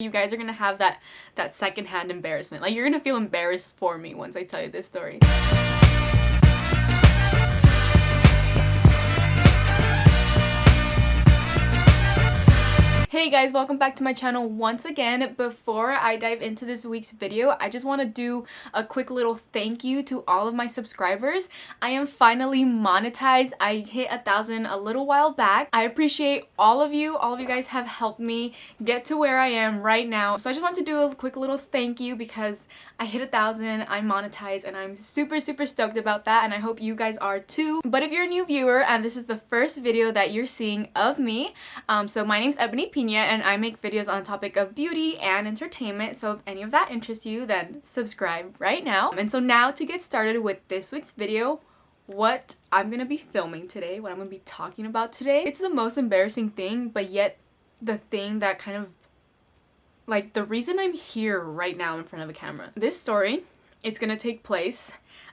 You guys are gonna have that secondhand embarrassment. Like, you're gonna feel embarrassed for me once I tell you this story. Hey guys, welcome back to my channel once again. Before I dive into this week's video, I just want to do a quick little thank you to all of my subscribers. I am finally monetized. I hit 1,000 a little while back. I appreciate all of you. All of you guys have helped me get to where I am right now. So I just want to do a quick little thank you because I hit 1,000, I'm monetized, and I'm super stoked about that, and I hope you guys are too. But if you're a new viewer and this is the first video that you're seeing of me, so my name's Ebony Pina and I make videos on the topic of beauty and entertainment, so if any of that interests you, then subscribe right now. And so now to get started with this week's video, what I'm gonna be filming today, what I'm gonna be talking about today, it's the most embarrassing thing, but yet the thing that kind of, like, the reason I'm here right now in front of a camera. This story, it's gonna take place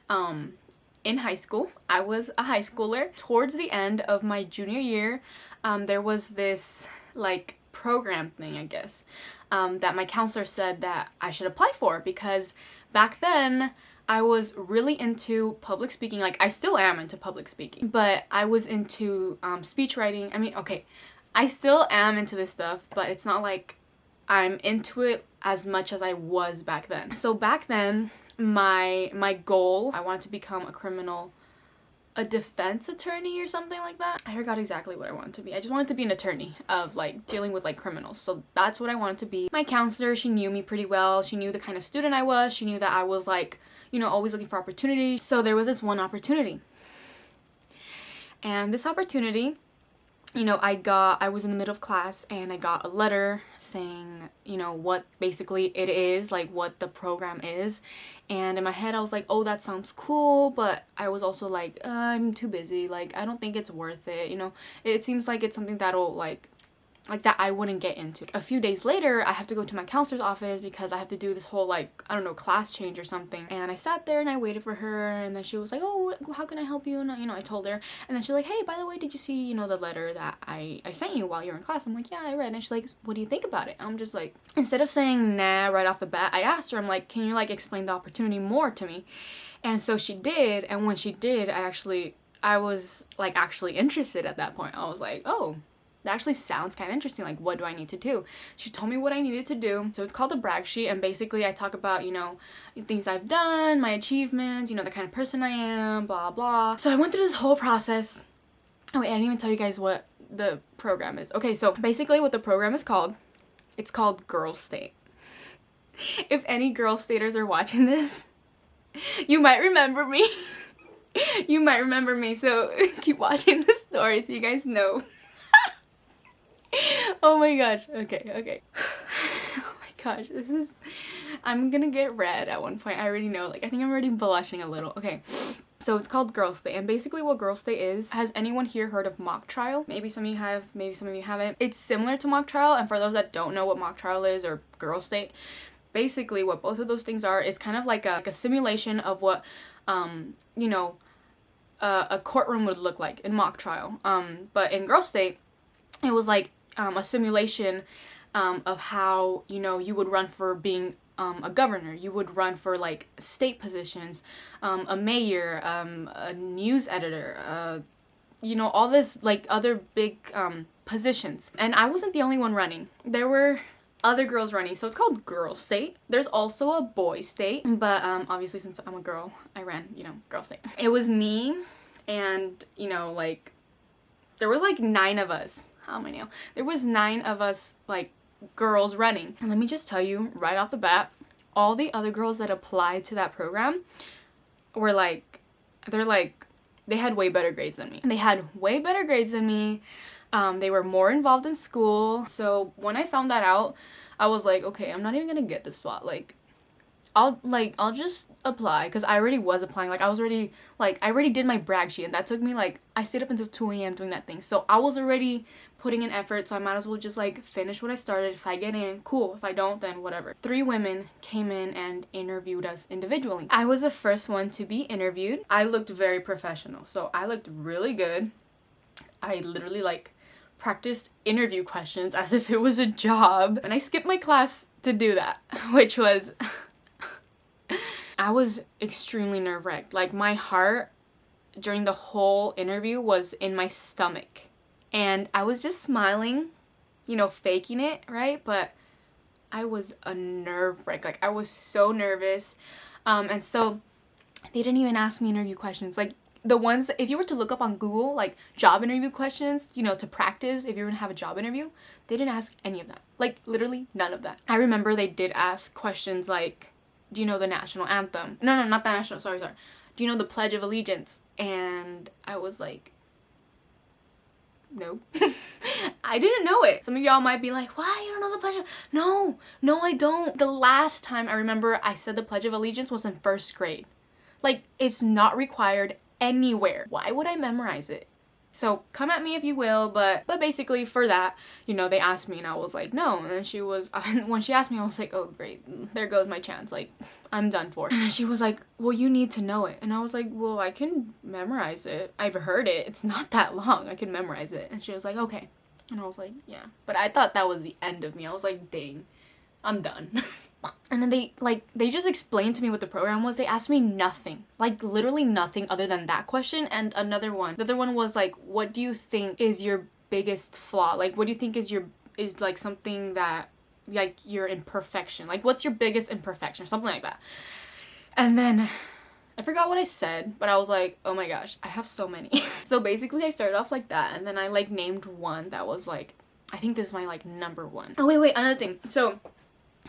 in high school. I was a high schooler. Towards the end of my junior year, there was this, like, program thing, I guess, that my counselor said that I should apply for, because back then I was really into public speaking. Like, I still am into public speaking, but I was into speech writing. I mean, okay, I still am into this stuff, but it's not like I'm into it as much as I was back then. So back then, my goal, I wanted to become a defense attorney or something like that. I forgot exactly what I wanted to be. I just wanted to be an attorney of, like, dealing with, like, criminals. So that's what I wanted to be. My counselor, she knew me pretty well. She knew the kind of student I was. She knew that I was, like, you know, always looking for opportunities. So there was this one opportunity. And this opportunity, you know, I was in the middle of class and I got a letter saying, you know, what basically it is, like what the program is. And in my head I was like, oh, that sounds cool, but I was also like, I'm too busy, like I don't think it's worth it, you know. It seems like it's something that'll like that I wouldn't get into. A few days later, I have to go to my counselor's office because I have to do this whole, like, I don't know, class change or something. And I sat there and I waited for her, and then she was like, oh, how can I help you? And you know, I told her, and then she's like, hey, by the way, did you see, you know, the letter that I sent you while you were in class? I'm like, yeah, I read. And she's like, what do you think about it? I'm just like, instead of saying nah right off the bat, I asked her, I'm like, can you, like, explain the opportunity more to me? And so she did, and when she did, I was, like, actually interested at that point. I was like, oh, that actually sounds kind of interesting. Like, what do I need to do? She told me what I needed to do. So it's called a brag sheet, and basically I talk about, you know, things I've done, my achievements, you know, the kind of person I am, blah blah. So I went through this whole process. Oh wait, I didn't even tell you guys what the program is. Okay, so basically what the program is called, it's called Girls State. If any Girl Staters are watching this, you might remember me. You might remember me, so keep watching the story so you guys know. Oh my gosh, okay. Oh my gosh, I'm gonna get red at one point. I already know, like, I think I'm already blushing a little. Okay, so it's called Girls Day, and basically what Girls Day is, has anyone here heard of mock trial? Maybe some of you have, maybe some of you haven't. It's similar to mock trial, and for those that don't know what mock trial is, or Girls Day, basically what both of those things are is kind of like a simulation of what, you know, a courtroom would look like in mock trial. But in Girls Day, it was like a simulation of how, you know, you would run for being a governor, you would run for, like, state positions, a mayor, a news editor, you know, all this, like, other big positions. And I wasn't the only one running. There were other girls running, so it's called Girl State. There's also a boy state, but obviously since I'm a girl, I ran, you know, Girl State. It was me and, you know, like, there was like 9 of us. How many? There was 9 of us, like, girls running. And let me just tell you right off the bat, all the other girls that applied to that program were like, they had way better grades than me. They had way better grades than me. They were more involved in school. So when I found that out, I was like, okay, I'm not even gonna get this spot. Like, I'll just apply, because I already was applying. Like, I already did my brag sheet, and that took me, like, I stayed up until 2 a.m. doing that thing. So I was already putting in effort, so I might as well just, like, finish what I started. If I get in, cool. If I don't, then whatever. 3 women came in and interviewed us individually. I was the first one to be interviewed. I looked very professional, so I looked really good. I literally, like, practiced interview questions as if it was a job. And I skipped my class to do that, which was... I was extremely nerve-wracked. Like, my heart during the whole interview was in my stomach. And I was just smiling, you know, faking it, right? But I was a nerve-wrack. Like, I was so nervous. And so they didn't even ask me interview questions. Like, the ones that, if you were to look up on Google, like, job interview questions, you know, to practice if you're gonna have a job interview, they didn't ask any of that. Like, literally none of that. I remember they did ask questions like, do you know the national anthem? No, not the national, sorry. Do you know the Pledge of Allegiance? And I was like, no. I didn't know it. Some of y'all might be like, why, you don't know the Pledge of... No, I don't. The last time I remember I said the Pledge of Allegiance was in 1st grade. Like, it's not required anywhere. Why would I memorize it? So come at me if you will, but basically for that, you know, they asked me and I was like, no. And then she was, when she asked me, I was like, oh great, there goes my chance. Like, I'm done for. And then she was like, well, you need to know it. And I was like, well, I can memorize it. I've heard it. It's not that long. I can memorize it. And she was like, okay. And I was like, yeah. But I thought that was the end of me. I was like, dang, I'm done. And then they just explained to me what the program was. They asked me nothing, like literally nothing other than that question and another one. The other one was like, what do you think is your biggest flaw? Like, what do you think is like something that, like, your imperfection? Like, what's your biggest imperfection? Something like that. And then I forgot what I said, but I was like, oh my gosh, I have so many. So basically I started off like that, and then I like named one that was like, I think this is my like number one. Oh wait, another thing.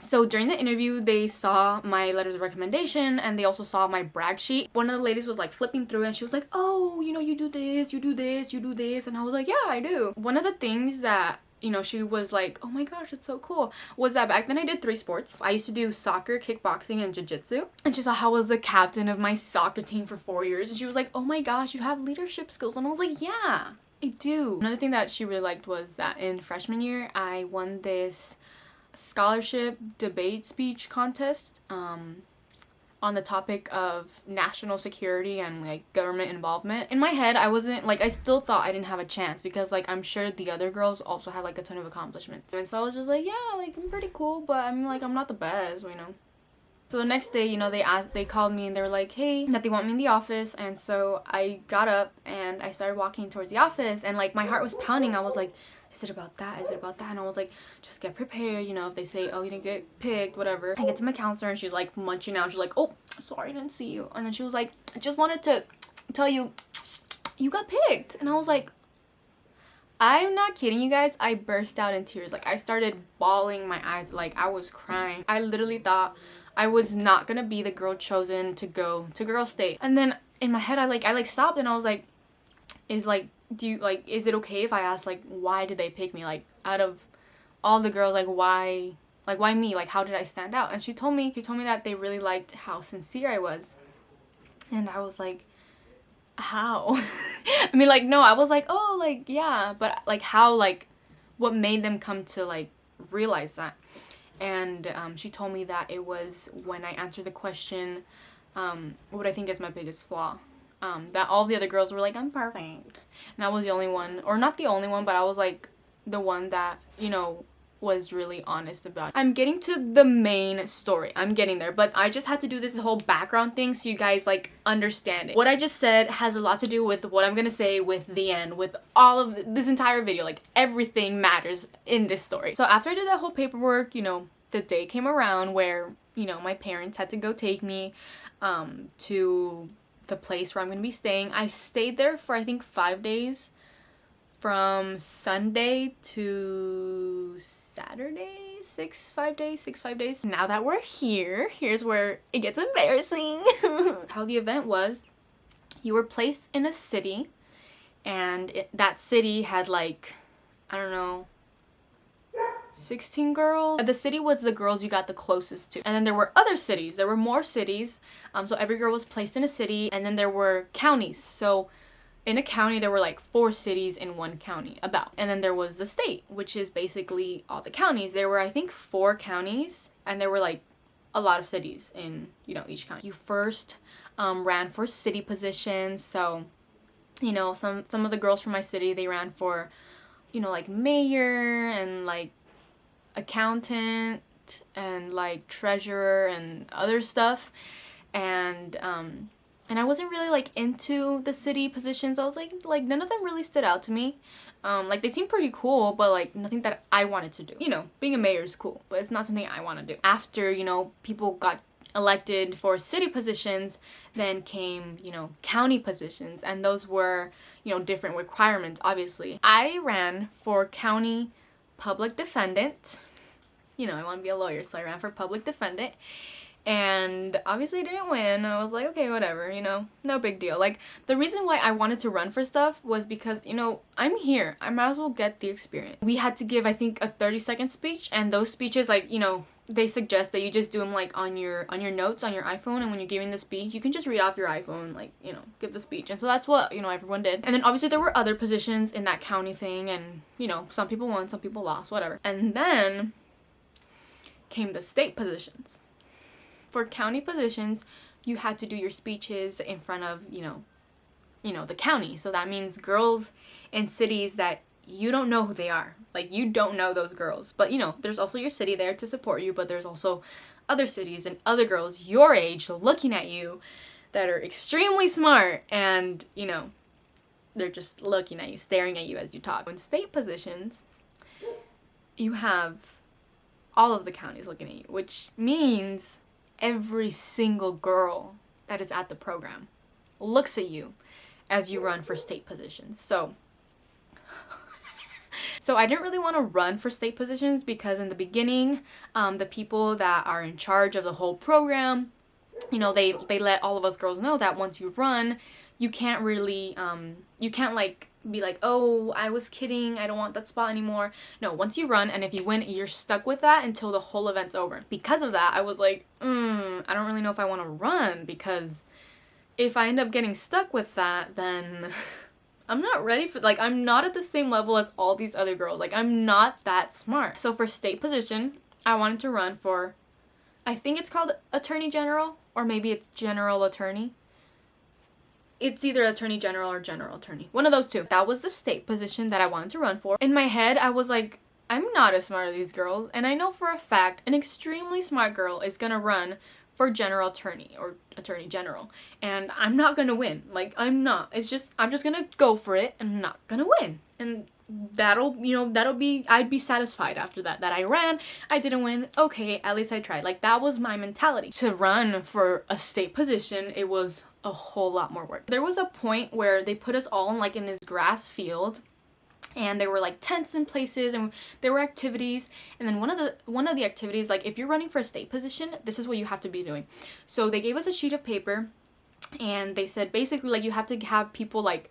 So during the interview, they saw my letters of recommendation and they also saw my brag sheet. One of the ladies was like flipping through and she was like, oh, you know, you do this, you do this, you do this. And I was like, yeah, I do. One of the things that, you know, she was like, oh my gosh, it's so cool, was that back then I did 3 sports. I used to do soccer, kickboxing, and jiu-jitsu. And she saw how I was the captain of my soccer team for 4 years. And she was like, oh my gosh, you have leadership skills. And I was like, yeah, I do. Another thing that she really liked was that in freshman year, I won this scholarship debate speech contest on the topic of national security and like government involvement. In my head, I wasn't like, I still thought I didn't have a chance because like I'm sure the other girls also had like a ton of accomplishments. And so I was just like, yeah, like I'm pretty cool, but I mean, like, I'm not the best, you know. So the next day, you know, they called me and they were like, hey, that they want me in the office. And so I got up and I started walking towards the office and like my heart was pounding. I was like, is it about that? Is it about that? And I was like, just get prepared, you know, if they say, oh, you didn't get picked, whatever. I get to my counselor and she's like munching out. She's like, oh, sorry, I didn't see you. And then she was like, I just wanted to tell you, you got picked. And I was like, I'm not kidding you guys. I burst out in tears. Like, I started bawling my eyes. Like, I was crying. I literally thought I was not gonna be the girl chosen to go to Girl State. And then in my head, I stopped and I was like, is it okay if I ask, like, why did they pick me? Like, out of all the girls, like, why me? Like, how did I stand out? And she told me that they really liked how sincere I was. And I was like, how? I mean, like, no, I was like, oh, like, yeah, but like, how, like, what made them come to like realize that? And she told me that it was when I answered the question, what I think is my biggest flaw. That all the other girls were like, I'm perfect. And I was the only one, or not the only one, but I was like the one that, you know, was really honest about it. I'm getting to the main story. I'm getting there, but I just had to do this whole background thing so you guys like understand it. What I just said has a lot to do with what I'm gonna say with the end, with all of this entire video. Like, everything matters in this story. So after I did that whole paperwork, you know, the day came around where, you know, my parents had to go take me to the place where I'm gonna be staying. I stayed there for I think 5 days, from Sunday to Saturday. 5 days. Now that we're here, here's where it gets embarrassing. How the event was, you were placed in a city, and that city had like, I don't know, 16 girls. The city was the girls you got the closest to. And then there were other cities. There were more cities. So every girl was placed in a city. And then there were counties. So in a county, there were like 4 cities in one county, about. And then there was the state, which is basically all the counties. There were, I think, 4 counties. And there were like a lot of cities in, you know, each county. You first ran for city positions. So, you know, some of the girls from my city, they ran for, you know, like mayor and like accountant and like treasurer and other stuff. And I wasn't really like into the city positions. I was like none of them really stood out to me. Like they seemed pretty cool, but like nothing that I wanted to do. You know, being a mayor is cool, but it's not something I want to do. After, you know, people got elected for city positions, then came, you know, county positions, and those were, you know, different requirements, obviously. I ran for county public defendant. You know, I want to be a lawyer, so I ran for public defendant. And obviously I didn't win. I was like, okay, whatever, you know, no big deal. Like, the reason why I wanted to run for stuff was because, you know, I'm here. I might as well get the experience. We had to give, I think, a 30-second speech, and those speeches, like, you know, they suggest that you just do them like on your notes on your iPhone, and when you're giving the speech, you can just read off your iPhone, like, you know, give the speech. And so that's what, you know, everyone did. And then obviously there were other positions in that county thing, and, you know, some people won, some people lost, whatever. And then came the state positions. For county positions, you had to do your speeches in front of, you know, the county. So that means girls in cities that you don't know who they are. Like, you don't know those girls. But, you know, there's also your city there to support you, but there's also other cities and other girls your age looking at you that are extremely smart, and, you know, they're just looking at you, staring at you as you talk. In state positions, you have all of the counties looking at you, which means every single girl that is at the program looks at you as you run for state positions. So I didn't really want to run for state positions because in the beginning, the people that are in charge of the whole program, you know, they let all of us girls know that once you run, you can't really, you can't like be like, oh, I was kidding, I don't want that spot anymore. No, once you run, and if you win, you're stuck with that until the whole event's over. Because of that, I was like, I don't really know if I want to run, because if I end up getting stuck with that, then I'm not ready for, like, I'm not at the same level as all these other girls. Like, I'm not that smart. So for state position, I wanted to run for, I think it's called Attorney General, or maybe it's General Attorney. It's either Attorney General or General Attorney. One of those two. That was the state position that I wanted to run for. In my head, I was like, I'm not as smart as these girls, and I know for a fact an extremely smart girl is gonna run for General Attorney or Attorney General, and I'm not gonna win. Like, I'm not. It's just, I'm just gonna go for it, and I'm not gonna win. And that'll, you know, that'll be, I'd be satisfied after that. That I ran, I didn't win, okay, at least I tried. Like, that was my mentality. To run for a state position, it was a whole lot more work. There was a point where they put us all in like in this grass field, and there were like tents in places, and there were activities. And then one of the activities, like if you're running for a state position, this is what you have to be doing. So they gave us a sheet of paper, and they said basically like you have to have people like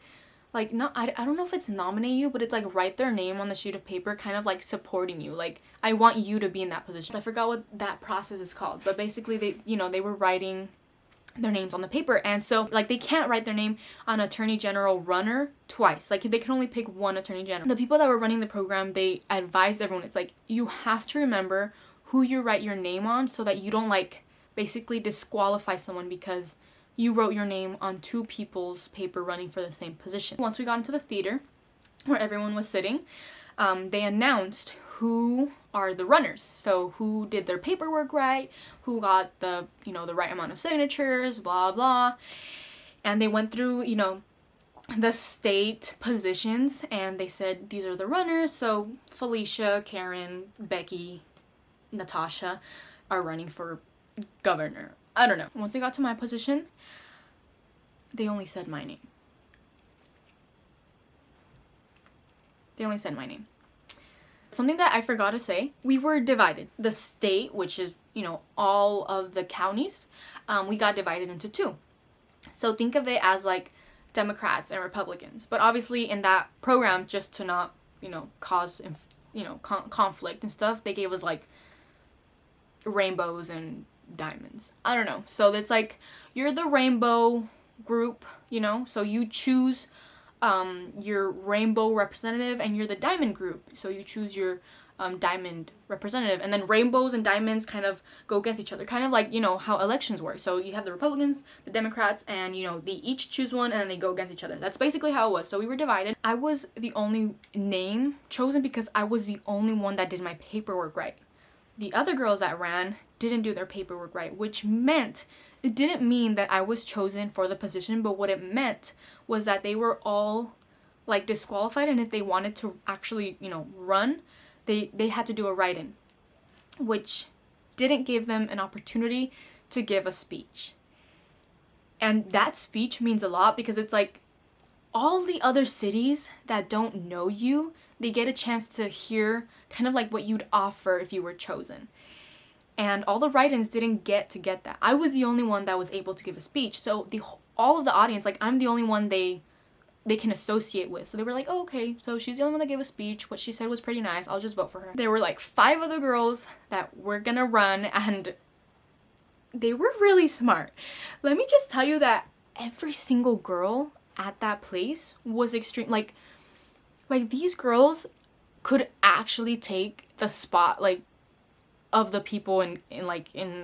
not, I don't know if it's nominate you, but it's like write their name on the sheet of paper, kind of like supporting you. Like, I want you to be in that position. I forgot what that process is called, but basically they, you know, they were writing their names on the paper. And so like they can't write their name on Attorney General runner twice. Like, they can only pick one Attorney General. The people that were running the program, they advised everyone, it's like, you have to remember who you write your name on so that you don't like basically disqualify someone because you wrote your name on two people's paper running for the same position. Once we got into the theater where everyone was sitting, they announced who are the runners. So who did their paperwork right, who got the, you know, the right amount of signatures, blah, blah. And they went through, you know, the state positions, and they said, these are the runners. So Felicia, Karen, Becky, Natasha are running for governor. I don't know. Once they got to my position, they only said my name. They only said my name. Something that I forgot to say, we were divided. The state, which is, you know, all of the counties, we got divided into two. So think of it as like Democrats and Republicans. But obviously in that program, just to not, you know, cause, you know, conflict and stuff, they gave us like rainbows and diamonds. I don't know. So it's like, you're the rainbow group, you know, so you choose your rainbow representative, and you're the diamond group, so you choose your diamond representative, and then rainbows and diamonds kind of go against each other, kind of like, you know, how elections work. So you have the Republicans, the Democrats, and, you know, they each choose one and then they go against each other. That's basically how it was. So we were divided. I was the only name chosen because I was the only one that did my paperwork right. The other girls that ran didn't do their paperwork right, which meant, it didn't mean that I was chosen for the position, but what it meant was that they were all like disqualified, and if they wanted to actually, you know, run, they had to do a write-in, which didn't give them an opportunity to give a speech. And that speech means a lot because it's like all the other cities that don't know you, they get a chance to hear kind of like what you'd offer if you were chosen. And all the write-ins didn't get that. I was the only one that was able to give a speech. So all of the audience, like, I'm the only one they can associate with. So they were like, oh, okay, so she's the only one that gave a speech. What she said was pretty nice. I'll just vote for her. There were like 5 other girls that were gonna run, and they were really smart. Let me just tell you that every single girl at that place was extreme. Like these girls could actually take the spot, like, of the people in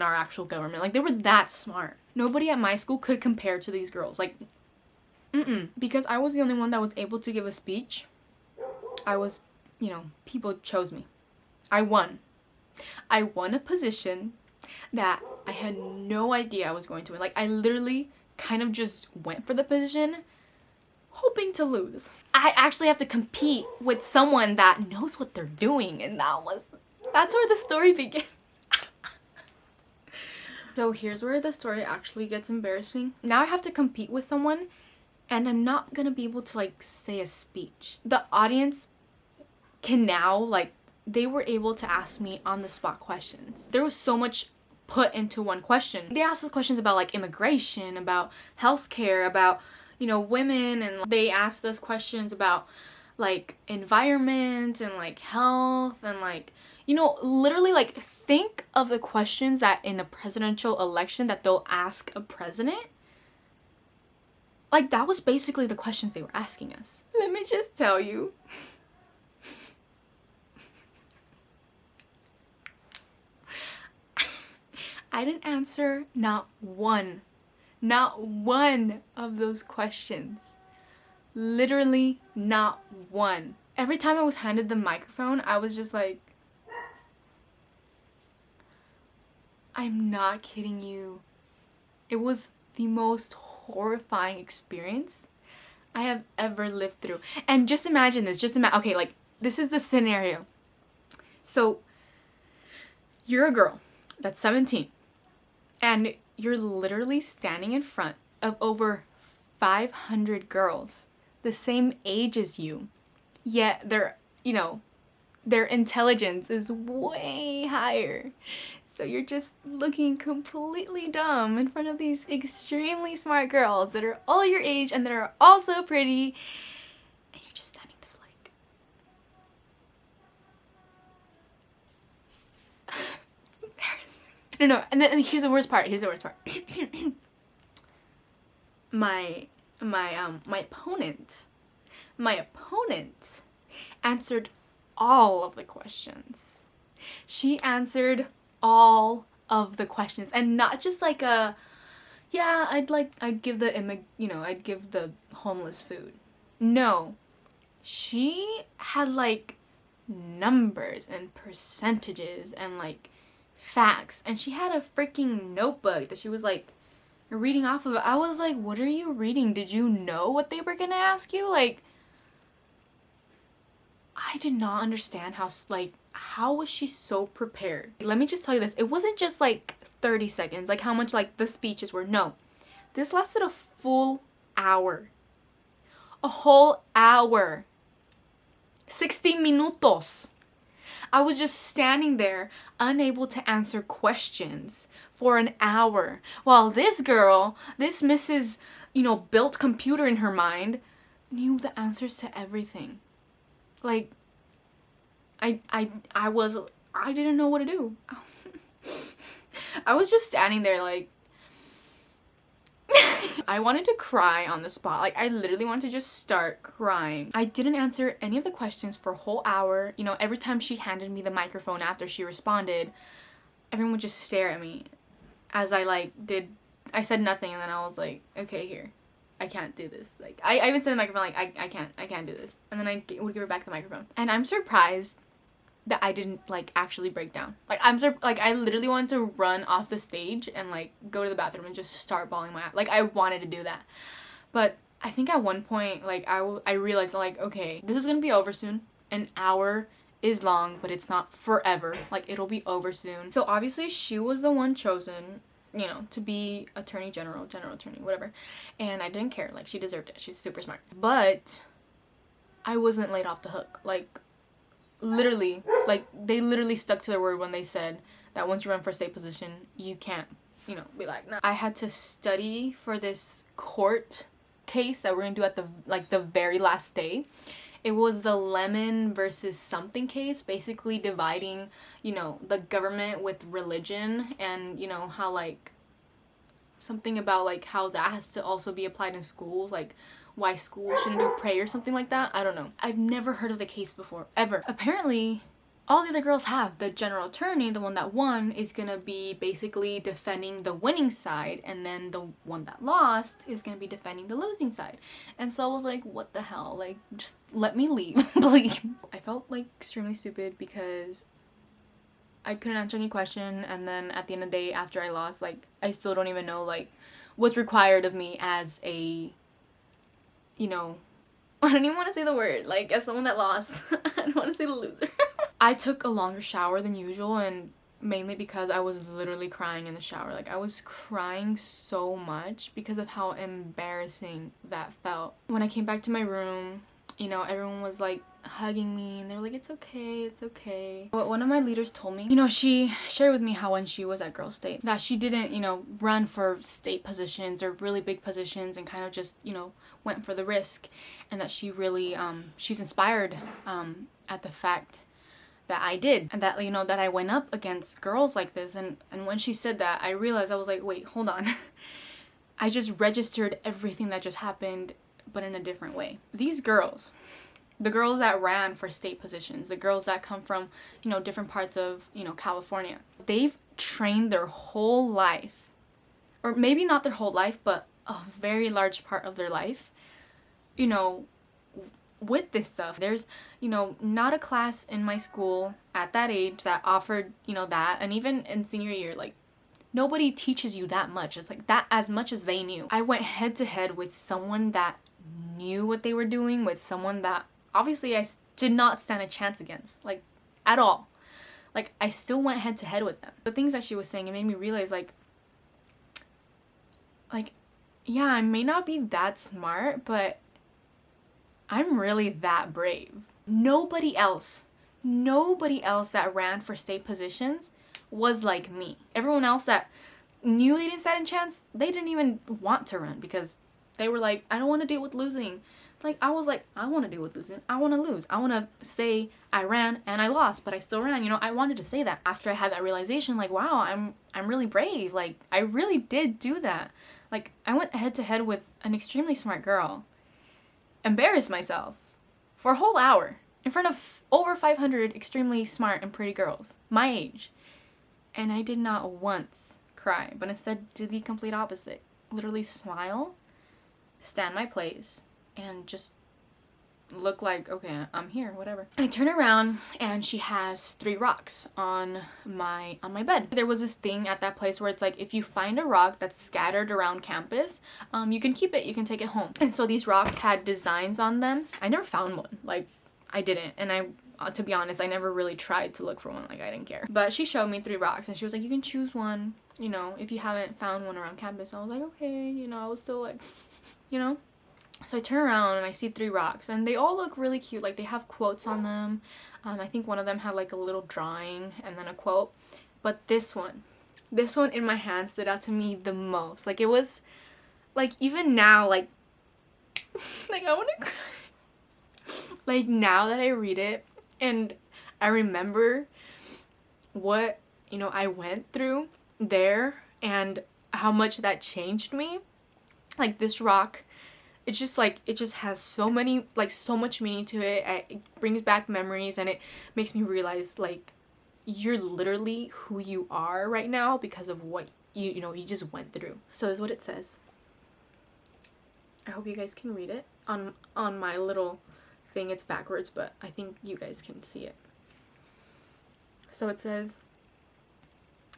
our actual government. Like, they were that smart. Nobody at my school could compare to these girls. Like, because I was the only one that was able to give a speech. I was, you know, people chose me. I won a position that I had no idea I was going to win. Like, I literally kind of just went for the position hoping to lose. I actually have to compete with someone that knows what they're doing, and that's where the story begins. So here's where the story actually gets embarrassing. Now I have to compete with someone, and I'm not gonna be able to, like, say a speech. The audience can now, like, they were able to ask me on the spot questions. There was so much put into one question. They asked us questions about, like, immigration, about healthcare, about, you know, women, and they asked us questions about, like, environment and, like, health and, like, you know, literally, like, think of the questions that in a presidential election that they'll ask a president. Like, that was basically the questions they were asking us. Let me just tell you. I didn't answer not one of those questions. Literally not one. Every time I was handed the microphone, I was just like, I'm not kidding you. It was the most horrifying experience I have ever lived through. And just imagine this, okay, like, this is the scenario. So you're a girl that's 17 and you're literally standing in front of over 500 girls the same age as you, yet their intelligence is way higher. So you're just looking completely dumb in front of these extremely smart girls that are all your age and that are also pretty. And you're just standing there like... No, and then here's the worst part. My opponent answered all of the questions. She answered all of the questions, and not just like a, yeah, I'd give the homeless food. No, she had like numbers and percentages and like facts, and she had a freaking notebook that she was like reading off of. I was like, what are you reading? Did you know what they were gonna ask you? Like, I did not understand how was she so prepared? Let me just tell you this. It wasn't just like 30 seconds, like how much like the speeches were. No, this lasted a full hour. A whole hour. 60 minutos. I was just standing there, unable to answer questions for an hour, while this girl, this Mrs., built computer in her mind, knew the answers to everything. Like, I didn't know what to do. I was just standing there like, I wanted to cry on the spot. Like, I literally wanted to just start crying. I didn't answer any of the questions for a whole hour. You know, every time she handed me the microphone after she responded, everyone would just stare at me as I said nothing, and then I was like, okay, here. I can't do this. Like, I even said the microphone, like, I can't do this. And then I would give her back the microphone. And I'm surprised that I didn't, like, actually break down. Like, I literally wanted to run off the stage and, like, go to the bathroom and just start bawling my eyes. Like, I wanted to do that. But I think at one point, like, I realized, like, okay, this is gonna be over soon. An hour is long, but it's not forever. Like, it'll be over soon. So obviously she was the one chosen, you know, to be general attorney, whatever. And I didn't care. Like, she deserved it. She's super smart. But I wasn't laid off the hook. Like, literally, like, they literally stuck to their word when they said that once you run for a state position, you can't, you know, be like, no. I had to study for this court case that we're gonna do at the very last day. It was the Lemon versus something case, basically dividing, you know, the government with religion, and, you know, how, like, something about, like, how that has to also be applied in schools, like, why schools shouldn't do prayer or something like that. I don't know. I've never heard of the case before, ever. Apparently, all the other girls have. The general attorney, the one that won, is gonna be basically defending the winning side, and then the one that lost is gonna be defending the losing side. And so I was like, what the hell? Like, just let me leave, please. I felt, like, extremely stupid because I couldn't answer any question, and then at the end of the day, after I lost, like, I still don't even know, like, what's required of me as a, you know, I don't even want to say the word, like, as someone that lost. I don't want to say the loser. I took a longer shower than usual, and mainly because I was literally crying in the shower. Like, I was crying so much because of how embarrassing that felt. When I came back to my room, you know, everyone was, like, hugging me, and they're like, it's okay, it's okay. But one of my leaders told me, you know, she shared with me how when she was at Girls State, that she didn't, you know, run for state positions or really big positions, and kind of just, you know, went for the risk, and that she really, she's inspired at the fact that I did, and that, you know, that I went up against girls like this. And when she said that, I realized, I was like, wait, hold on. I just registered everything that just happened, but in a different way. These girls, the girls that ran for state positions, the girls that come from, you know, different parts of, you know, California, they've trained their whole life, or maybe not their whole life, but a very large part of their life, you know, with this stuff. There's, you know, not a class in my school at that age that offered, you know, that. And even in senior year, like, nobody teaches you that much. It's like that, as much as they knew. I went head to head with someone that knew what they were doing, with someone that obviously I did not stand a chance against, like, at all. Like, I still went head to head with them. The things that she was saying, it made me realize, like, yeah, I may not be that smart, but I'm really that brave. Nobody else that ran for state positions was like me. Everyone else that knew they didn't stand a chance, they didn't even want to run because they were like, I don't want to deal with losing. Like, I was like, I want to deal with losing. I want to lose. I want to say I ran and I lost, but I still ran. You know, I wanted to say that. After I had that realization, like, wow, I'm really brave. Like, I really did do that. Like, I went head to head with an extremely smart girl, embarrassed myself for a whole hour in front of over 500 extremely smart and pretty girls my age, and I did not once cry, but instead did the complete opposite. Literally smile, stand my place, and just look like, okay, I'm here, whatever. I turn around and she has 3 rocks on my bed. There was this thing at that place where it's like, if you find a rock that's scattered around campus, you can keep it, you can take it home. And so these rocks had designs on them. I never found one. Like, I didn't. And to be honest, I never really tried to look for one. Like, I didn't care. But she showed me 3 rocks and she was like, you can choose one, you know, if you haven't found one around campus. I was like, okay, you know, I was still like, you know. So I turn around and I see 3 rocks, and they all look really cute. Like, they have quotes on them. I think one of them had like a little drawing and then a quote. But this one in my hand stood out to me the most. Like, it was, like, even now, like I want to cry. Like, now that I read it and I remember what, you know, I went through there and how much that changed me. Like this rock, it's just like, it just has so many, like so much meaning to it. It brings back memories, and it makes me realize like you're literally who you are right now because of what you know you just went through. So this is what it says. I hope you guys can read it. On my little thing it's backwards, but I think you guys can see it. So it says,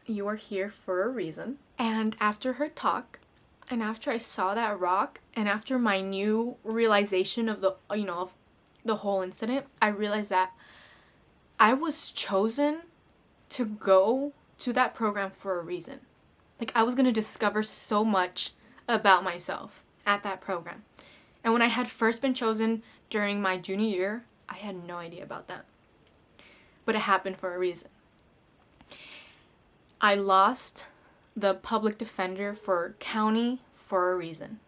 "You are here for a reason." And after her talk, and after I saw that rock, and after my new realization of the, you know, of the whole incident, I realized that I was chosen to go to that program for a reason. Like, I was going to discover so much about myself at that program. And when I had first been chosen during my junior year, I had no idea about that. But it happened for a reason. I lost the public defender for county for a reason.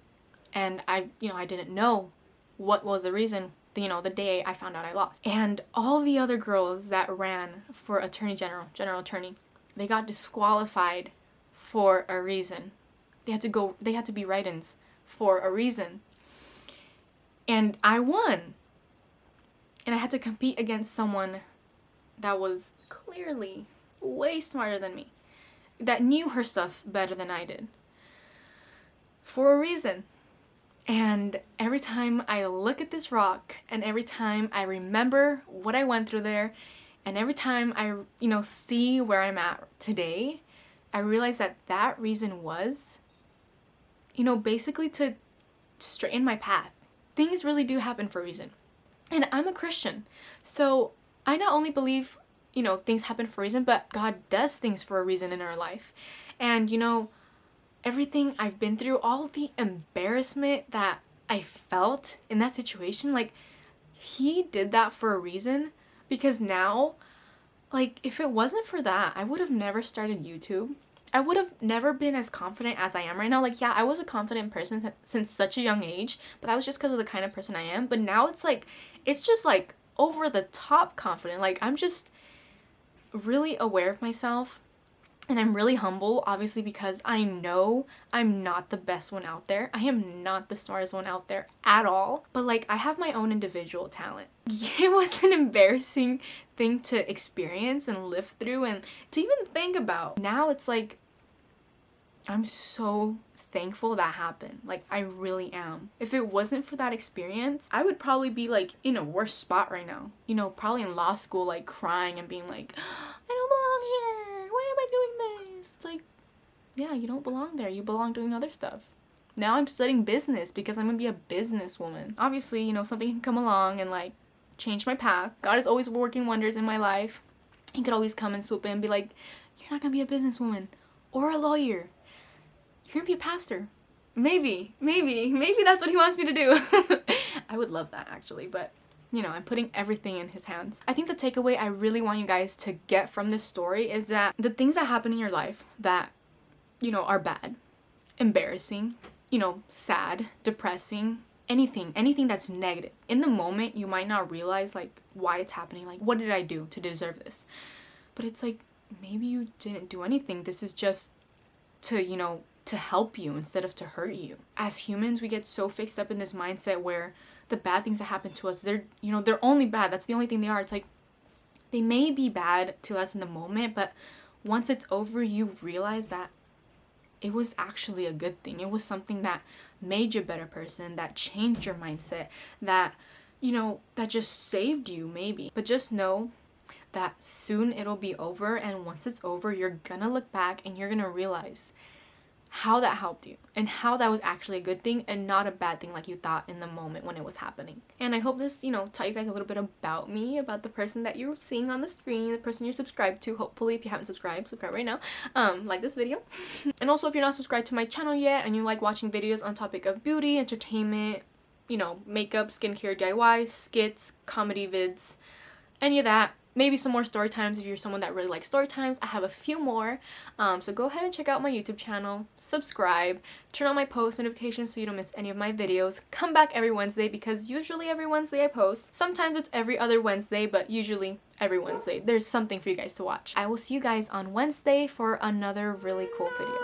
And I didn't know what was the reason, the day I found out I lost. And all the other girls that ran for general attorney, they got disqualified for a reason. They had to be write-ins for a reason. And I won. And I had to compete against someone that was clearly way smarter than me, that knew her stuff better than I did, for a reason. And every time I look at this rock, and every time I remember what I went through there, and every time I, see where I'm at today, I realize that that reason was, basically to straighten my path. Things really do happen for a reason. And I'm a Christian, so I not only believe, things happen for a reason, but God does things for a reason in our life. And, everything I've been through, all the embarrassment that I felt in that situation, like, He did that for a reason. Because now, like, if it wasn't for that, I would have never started YouTube. I would have never been as confident as I am right now. Like, yeah, I was a confident person since such a young age, but that was just because of the kind of person I am. But now it's just like over the top confident. Like, I'm just really aware of myself, and I'm really humble, obviously, because I know I'm not the best one out there. I am not the smartest one out there at all. But, like, I have my own individual talent. It was an embarrassing thing to experience and live through and to even think about. Now it's like, I'm so thankful that happened. Like, I really am. If it wasn't for that experience, I would probably be, like, in a worse spot right now. Probably in law school, like, crying and being like, I don't belong here. Why am I doing this? It's like, yeah, you don't belong there. You belong doing other stuff. Now I'm studying business because I'm gonna be a businesswoman. Obviously, something can come along and, like, change my path. God is always working wonders in my life. He could always come and swoop in and be like, you're not gonna be a businesswoman or a lawyer. You're gonna be a pastor. Maybe that's what He wants me to do. I would love that, actually, but I'm putting everything in His hands. I think the takeaway I really want you guys to get from this story is that the things that happen in your life that, are bad, embarrassing, sad, depressing, anything that's negative. In the moment, you might not realize, like, why it's happening. Like, what did I do to deserve this? But it's like, maybe you didn't do anything. This is just to help you instead of to hurt you. As humans, we get so fixed up in this mindset where the bad things that happen to us, they're only bad. That's the only thing they are. It's like, they may be bad to us in the moment, but once it's over, you realize that it was actually a good thing. It was something that made you a better person, that changed your mindset, that, that just saved you, maybe. But just know that soon it'll be over, and once it's over, you're gonna look back and you're gonna realize how that helped you and how that was actually a good thing and not a bad thing like you thought in the moment when it was happening. And I hope this, taught you guys a little bit about me, about the person that you're seeing on the screen, the person you're subscribed to. Hopefully, if you haven't subscribe right now. Like this video. And also, if you're not subscribed to my channel yet and you like watching videos on topic of beauty, entertainment, makeup, skincare, DIY, skits, comedy vids, any of that, maybe some more story times if you're someone that really likes story times. I have a few more. So go ahead and check out my YouTube channel, subscribe, turn on my post notifications so you don't miss any of my videos. Come back every Wednesday because usually every Wednesday I post. Sometimes it's every other Wednesday, but usually every Wednesday. There's something for you guys to watch. I will see you guys on Wednesday for another really cool video.